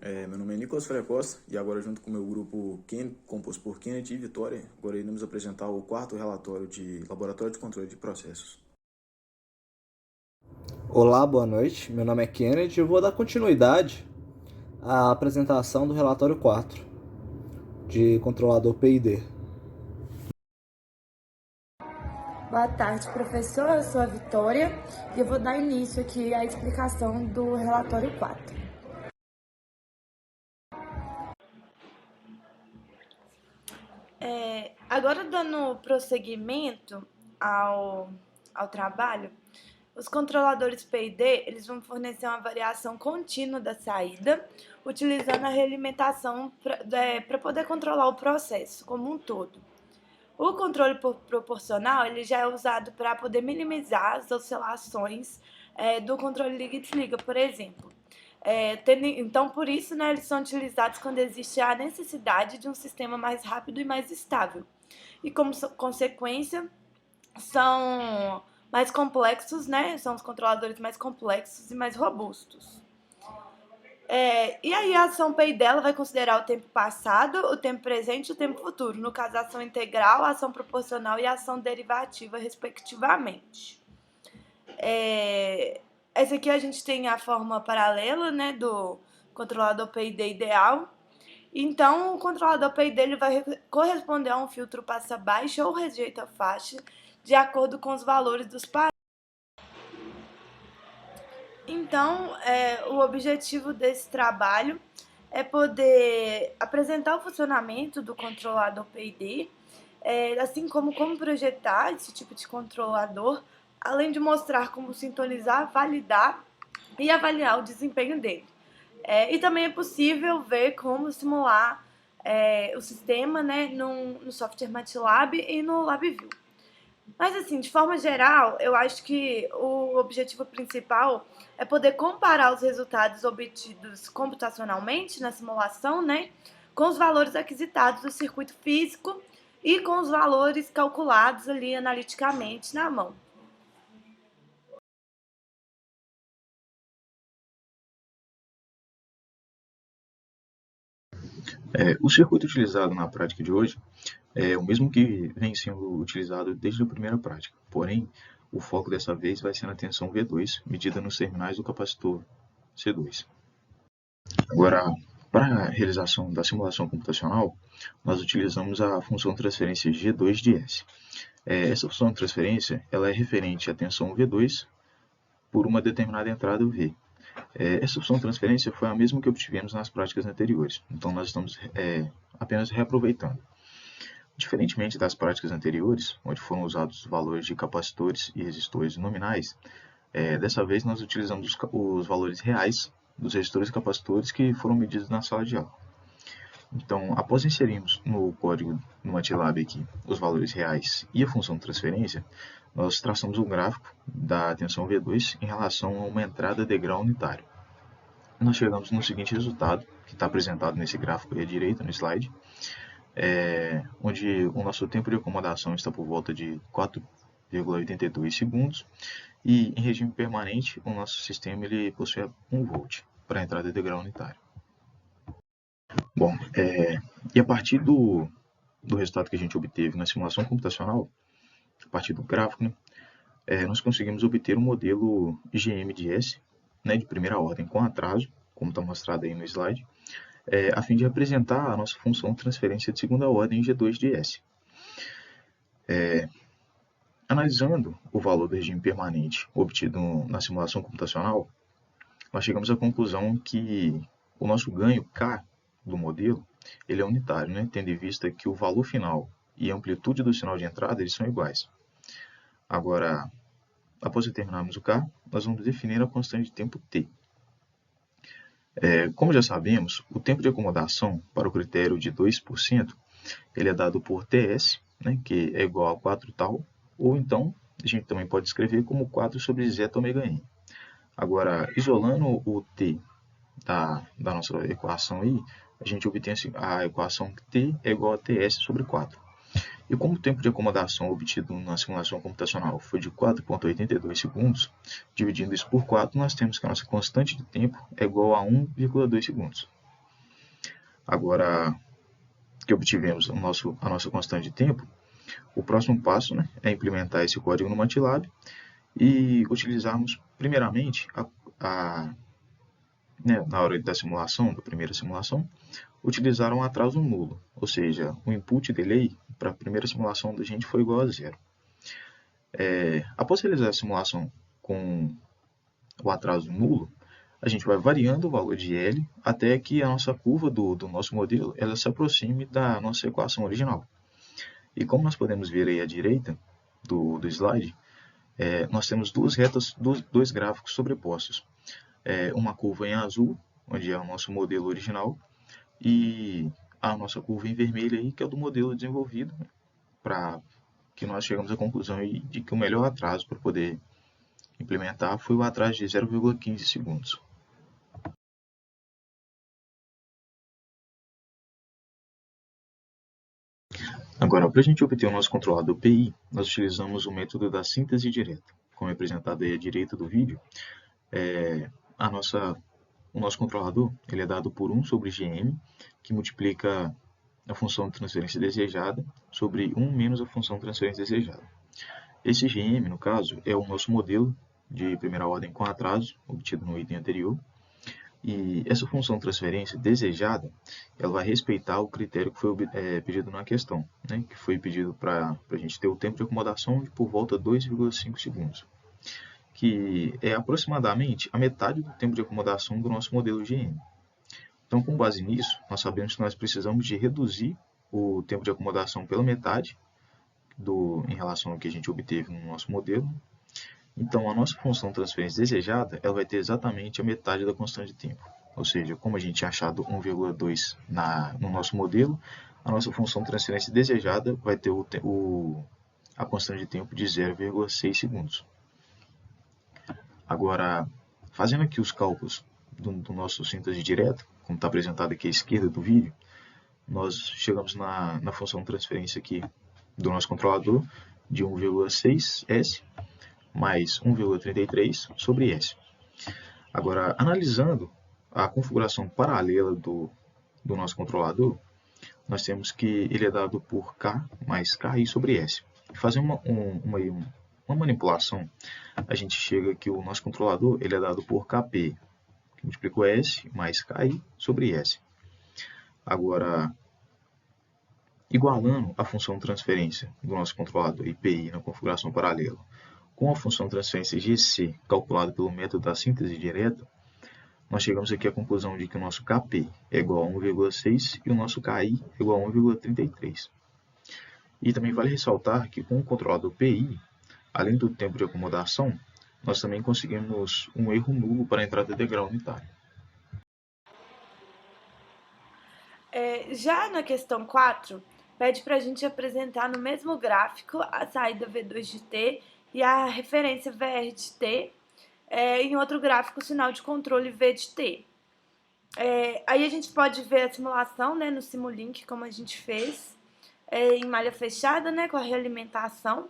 Meu nome é Nicolas Freire Costa e agora, junto com o meu grupo composto por Kennedy e Vitória, agora iremos apresentar o quarto relatório de Laboratório de Controle de Processos. Olá, boa noite. Meu nome é Kennedy e eu vou dar continuidade à apresentação do relatório 4 de controlador PID. Boa tarde, professor. Eu sou a Vitória e eu vou dar início aqui à explicação do relatório 4. Agora, dando prosseguimento ao trabalho, os controladores PID eles vão fornecer uma variação contínua da saída, utilizando a realimentação para poder controlar o processo como um todo. O controle proporcional ele já é usado para poder minimizar as oscilações do controle liga e desliga, por exemplo. Então, por isso, né, eles são utilizados quando existe a necessidade de um sistema mais rápido e mais estável. E, como consequência, são mais complexos, né? São os controladores mais complexos e mais robustos. E aí a ação PI dela vai considerar o tempo passado, o tempo presente e o tempo futuro. No caso, a ação integral, a ação proporcional e a ação derivativa, respectivamente. Essa aqui a gente tem a forma paralela, né, do controlador PID ideal. Então, o controlador PID ele vai corresponder a um filtro passa baixa ou rejeita faixa de acordo com os valores dos parâmetros. Então, o objetivo desse trabalho é poder apresentar o funcionamento do controlador PID, assim como projetar esse tipo de controlador, além de mostrar como sintonizar, validar e avaliar o desempenho dele. E também é possível ver como simular o sistema, né, no software MATLAB e no LabVIEW. Mas, assim, de forma geral, eu acho que o objetivo principal é poder comparar os resultados obtidos computacionalmente na simulação, né, com os valores aquisitados do circuito físico e com os valores calculados ali analiticamente na mão. O circuito utilizado na prática de hoje é o mesmo que vem sendo utilizado desde a primeira prática, porém, o foco dessa vez vai ser na tensão V2, medida nos terminais do capacitor C2. Agora, para a realização da simulação computacional, nós utilizamos a função transferência G2 de S. Essa função de transferência ela é referente à tensão V2 por uma determinada entrada V. Essa opção de transferência foi a mesma que obtivemos nas práticas anteriores, então nós estamos apenas reaproveitando. Diferentemente das práticas anteriores, onde foram usados os valores de capacitores e resistores nominais, dessa vez nós utilizamos os valores reais dos resistores e capacitores que foram medidos na sala de aula. Então, após inserirmos no código no MATLAB aqui os valores reais e a função de transferência, nós traçamos um gráfico da tensão V2 em relação a uma entrada degrau unitário. Nós chegamos no seguinte resultado, que está apresentado nesse gráfico aí à direita, no slide, onde o nosso tempo de acomodação está por volta de 4,82 segundos e em regime permanente o nosso sistema ele possui 1 volt para a entrada degrau unitário. Bom, e a partir do resultado que a gente obteve na simulação computacional, a partir do gráfico, né, nós conseguimos obter um modelo IgM de S, né, de primeira ordem com atraso, como está mostrado aí no slide, a fim de representar a nossa função de transferência de segunda ordem G2 de S. Analisando o valor do regime permanente obtido na simulação computacional, nós chegamos à conclusão que o nosso ganho K do modelo ele é unitário, né, tendo em vista que o valor final e a amplitude do sinal de entrada eles são iguais. Agora, após determinarmos o K, nós vamos definir a constante de tempo T. Como já sabemos, o tempo de acomodação para o critério de 2% ele é dado por TS, né, que é igual a 4 tal, ou então a gente também pode escrever como 4 sobre zeta ômega n. Agora, isolando o T da nossa equação aí, a gente obtém a equação que T é igual a TS sobre 4. E como o tempo de acomodação obtido na simulação computacional foi de 4,82 segundos, dividindo isso por 4, nós temos que a nossa constante de tempo é igual a 1,2 segundos. Agora que obtivemos a nossa constante de tempo, o próximo passo, né, é implementar esse código no MATLAB e utilizarmos primeiramente né, na hora da simulação, da primeira simulação, utilizar um atraso nulo, ou seja, o input delay para a primeira simulação da gente foi igual a zero. Após realizar a simulação com o atraso nulo, a gente vai variando o valor de L até que a nossa curva do nosso modelo ela se aproxime da nossa equação original. E como nós podemos ver aí à direita do slide, nós temos duas retas, dois gráficos sobrepostos. Uma curva em azul, onde é o nosso modelo original, e a nossa curva em vermelho aí, que é o do modelo desenvolvido, para que nós chegamos à conclusão aí de que o melhor atraso para poder implementar foi o atraso de 0,15 segundos. Agora, para a gente obter o nosso controlador PI, nós utilizamos o método da síntese direta. Como é apresentado aí à direita do vídeo, o nosso controlador ele é dado por 1 sobre GM, que multiplica a função de transferência desejada sobre 1 menos a função de transferência desejada. Esse GM, no caso, é o nosso modelo de primeira ordem com atraso, obtido no item anterior. E essa função de transferência desejada, ela vai respeitar o critério que foi pedido na questão, né? Que foi pedido para a gente ter o tempo de acomodação de por volta de 2,5 segundos, que é aproximadamente a metade do tempo de acomodação do nosso modelo GM. Então, com base nisso, nós sabemos que nós precisamos de reduzir o tempo de acomodação pela metade em relação ao que a gente obteve no nosso modelo. Então, a nossa função de transferência desejada ela vai ter exatamente a metade da constante de tempo. Ou seja, como a gente tinha achado 1,2 no nosso modelo, a nossa função de transferência desejada vai ter a constante de tempo de 0,6 segundos. Agora, fazendo aqui os cálculos do nosso síntese direta, como está apresentado aqui à esquerda do vídeo, nós chegamos na função de transferência aqui do nosso controlador de 1,6 S mais 1,33 sobre S. Agora, analisando a configuração paralela do nosso controlador, nós temos que ele é dado por K mais KI sobre S. Fazendo uma manipulação, a gente chega que o nosso controlador ele é dado por KP, que multiplica S mais KI sobre S. Agora, igualando a função de transferência do nosso controlador IPI na configuração paralela com a função de transferência GC calculada pelo método da síntese direta, nós chegamos aqui à conclusão de que o nosso KP é igual a 1,6 e o nosso KI é igual a 1,33. E também vale ressaltar que com o controlador PI, além do tempo de acomodação, nós também conseguimos um erro nulo para a entrada de grau unitário. Já na questão 4, pede para a gente apresentar no mesmo gráfico a saída V2 de T e a referência VR de T, em outro gráfico o sinal de controle V de T. Aí a gente pode ver a simulação, né, no Simulink, como a gente fez, em malha fechada, né, com a realimentação.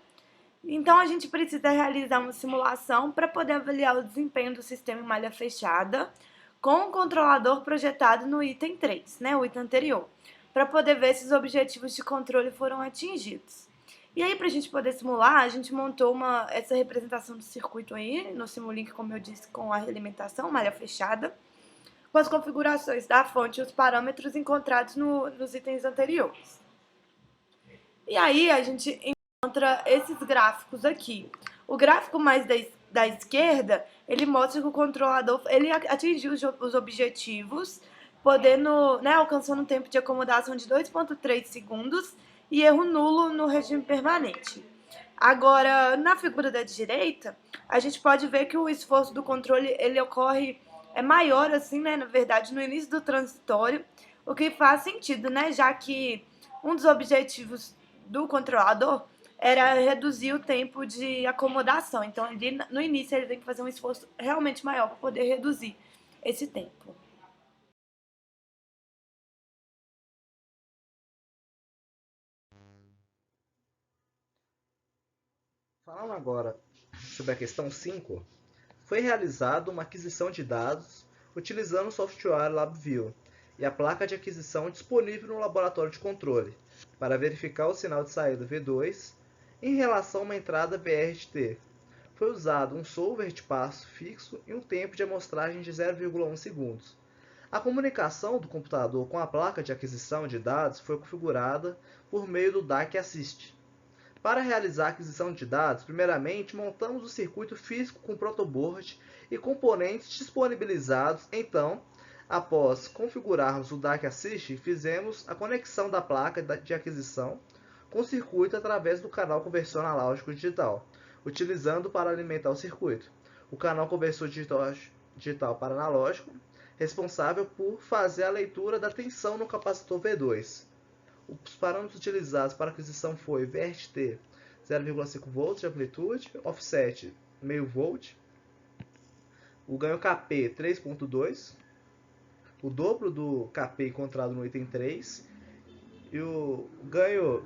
Então a gente precisa realizar uma simulação para poder avaliar o desempenho do sistema em malha fechada com o controlador projetado no item 3, né, o item anterior, para poder ver se os objetivos de controle foram atingidos. E aí, para a gente poder simular, a gente montou essa representação do circuito aí, no Simulink, como eu disse, com a realimentação, malha fechada, com as configurações da fonte e os parâmetros encontrados nos itens anteriores. E aí, a gente encontra esses gráficos aqui. O gráfico mais da esquerda, ele mostra que o controlador ele atingiu os objetivos, podendo, né, alcançando um tempo de acomodação de 2,3 segundos, e erro nulo no regime permanente. Agora, na figura da direita, a gente pode ver que o esforço do controle ele ocorre maior, assim, né, na verdade, no início do transitório, o que faz sentido, né, já que um dos objetivos do controlador era reduzir o tempo de acomodação. Então, no início, ele tem que fazer um esforço realmente maior para poder reduzir esse tempo. Falando agora sobre a questão 5, foi realizada uma aquisição de dados utilizando o software LabVIEW e a placa de aquisição disponível no laboratório de controle, para verificar o sinal de saída V2 em relação a uma entrada VRT. Foi usado um solver de passo fixo e um tempo de amostragem de 0,1 segundos. A comunicação do computador com a placa de aquisição de dados foi configurada por meio do DAC Assist. Para realizar a aquisição de dados, primeiramente montamos o circuito físico com protoboard e componentes disponibilizados. Então, após configurarmos o DAC Assist, fizemos a conexão da placa de aquisição com o circuito através do canal conversor analógico digital, utilizando para alimentar o circuito. O canal conversor digital para analógico, responsável por fazer a leitura da tensão no capacitor V2. Os parâmetros utilizados para aquisição foi VRT 0,5 V de amplitude, offset meio volt, o ganho KP 3.2, o dobro do KP encontrado no item 3 e o ganho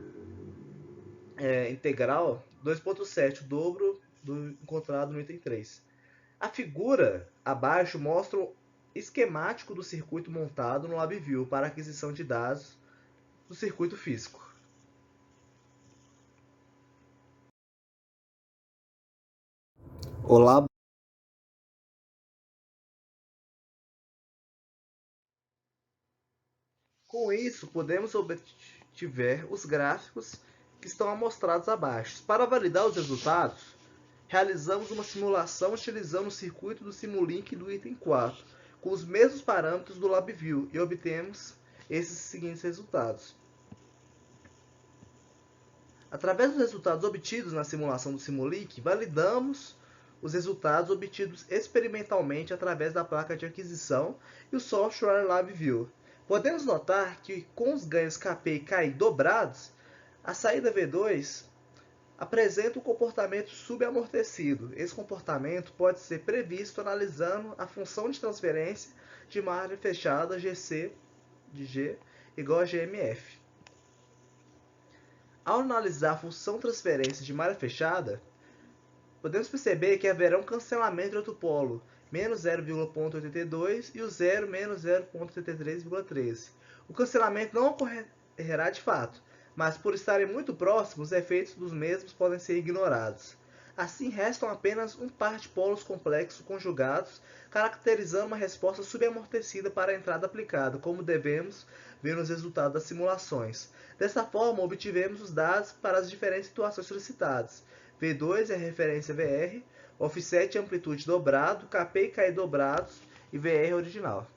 integral 2.7, o dobro do encontrado no item 3. A figura abaixo mostra o esquemático do circuito montado no LabVIEW para aquisição de dados do circuito físico. Olá. Com isso, podemos obter os gráficos que estão amostrados abaixo. Para validar os resultados, realizamos uma simulação utilizando o circuito do Simulink do item 4, com os mesmos parâmetros do LabVIEW, e obtemos esses seguintes resultados. Através dos resultados obtidos na simulação do Simulink, validamos os resultados obtidos experimentalmente através da placa de aquisição e o software LabVIEW. Podemos notar que, com os ganhos KP e KI dobrados, a saída V2 apresenta um comportamento subamortecido. Esse comportamento pode ser previsto analisando a função de transferência de malha fechada GC de G igual a GMF. Ao analisar a função transferência de malha fechada, podemos perceber que haverá um cancelamento entre outro polo, menos 0,82 e o 0 menos 0,83,13. O cancelamento não ocorrerá de fato, mas por estarem muito próximos, os efeitos dos mesmos podem ser ignorados. Assim, restam apenas um par de polos complexos conjugados, caracterizando uma resposta subamortecida para a entrada aplicada, como devemos ver nos resultados das simulações. Dessa forma, obtivemos os dados para as diferentes situações solicitadas. V2 é a referência VR, offset e amplitude dobrado, KP e KI dobrados e VR original.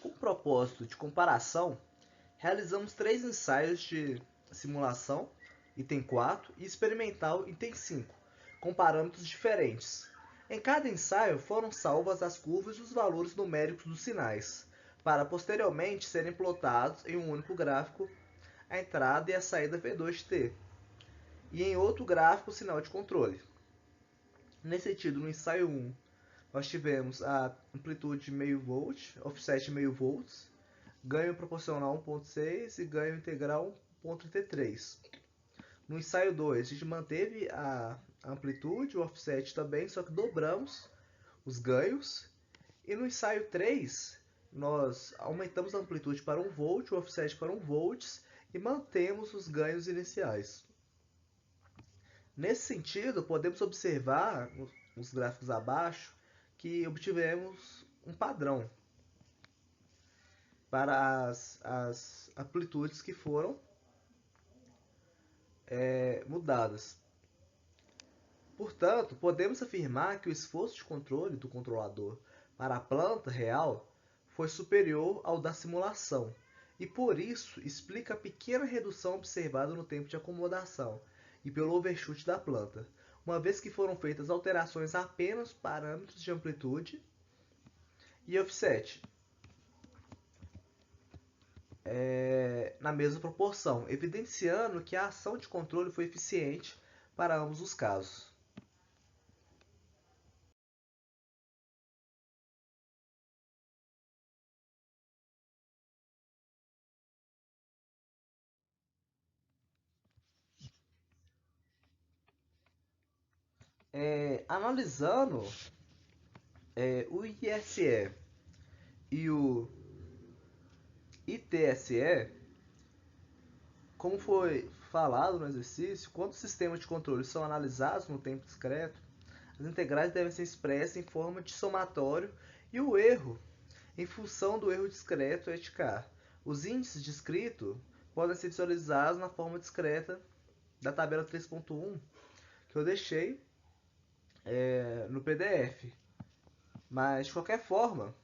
Com o propósito de comparação, realizamos 3 ensaios de simulação, item 4, e experimental, item 5, com parâmetros diferentes. Em cada ensaio foram salvas as curvas e os valores numéricos dos sinais, para posteriormente serem plotados em um único gráfico a entrada e a saída V2T, e em outro gráfico o sinal de controle. Nesse sentido, no ensaio 1, nós tivemos a amplitude meio volt, offset meio volts, ganho proporcional 1.6 e ganho integral 1.33. No ensaio 2, a gente manteve a amplitude, o offset também, só que dobramos os ganhos. E no ensaio 3, nós aumentamos a amplitude para 1 volt, o offset para 1 volts e mantemos os ganhos iniciais. Nesse sentido, podemos observar nos gráficos abaixo que obtivemos um padrão para as amplitudes que foram mudadas. Portanto, podemos afirmar que o esforço de controle do controlador para a planta real foi superior ao da simulação, e por isso explica a pequena redução observada no tempo de acomodação e pelo overshoot da planta, uma vez que foram feitas alterações apenas nos parâmetros de amplitude e offset na mesma proporção, evidenciando que a ação de controle foi eficiente para ambos os casos. Analisando o ISE e o ITSE, como foi falado no exercício, quando os sistemas de controle são analisados no tempo discreto, as integrais devem ser expressas em forma de somatório e o erro em função do erro discreto é de K. Os índices descritos podem ser visualizados na forma discreta da tabela 3.1 que eu deixei no PDF. Mas, de qualquer forma,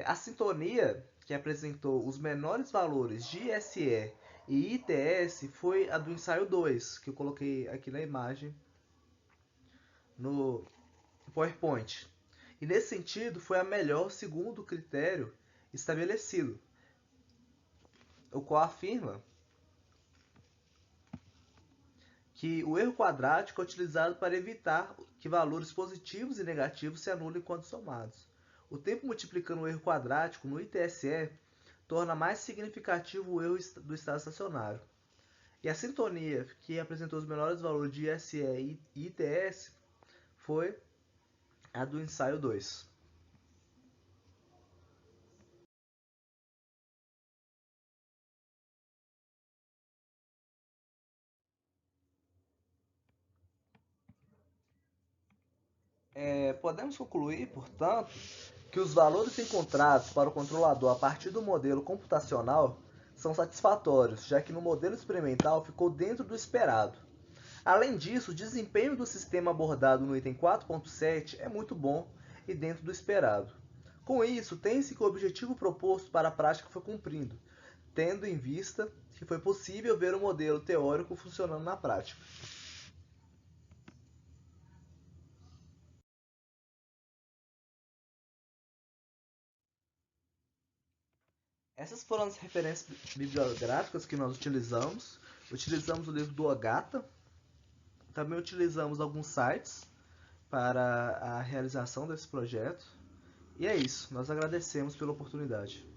a sintonia que apresentou os menores valores de ISE e ITS foi a do ensaio 2, que eu coloquei aqui na imagem no PowerPoint. E nesse sentido foi a melhor segundo o critério estabelecido, o qual afirma que o erro quadrático é utilizado para evitar que valores positivos e negativos se anulem quando somados. O tempo multiplicando o erro quadrático no ITSE torna mais significativo o erro do estado estacionário. E a sintonia que apresentou os menores valores de ISE e ITS foi a do ensaio 2. Podemos concluir, portanto, que os valores encontrados para o controlador a partir do modelo computacional são satisfatórios, já que no modelo experimental ficou dentro do esperado. Além disso, o desempenho do sistema abordado no item 4.7 é muito bom e dentro do esperado. Com isso, tem-se que o objetivo proposto para a prática foi cumprido, tendo em vista que foi possível ver o modelo teórico funcionando na prática. Essas foram as referências bibliográficas que nós utilizamos. Utilizamos o livro do Ogata, também utilizamos alguns sites para a realização desse projeto. E é isso, nós agradecemos pela oportunidade.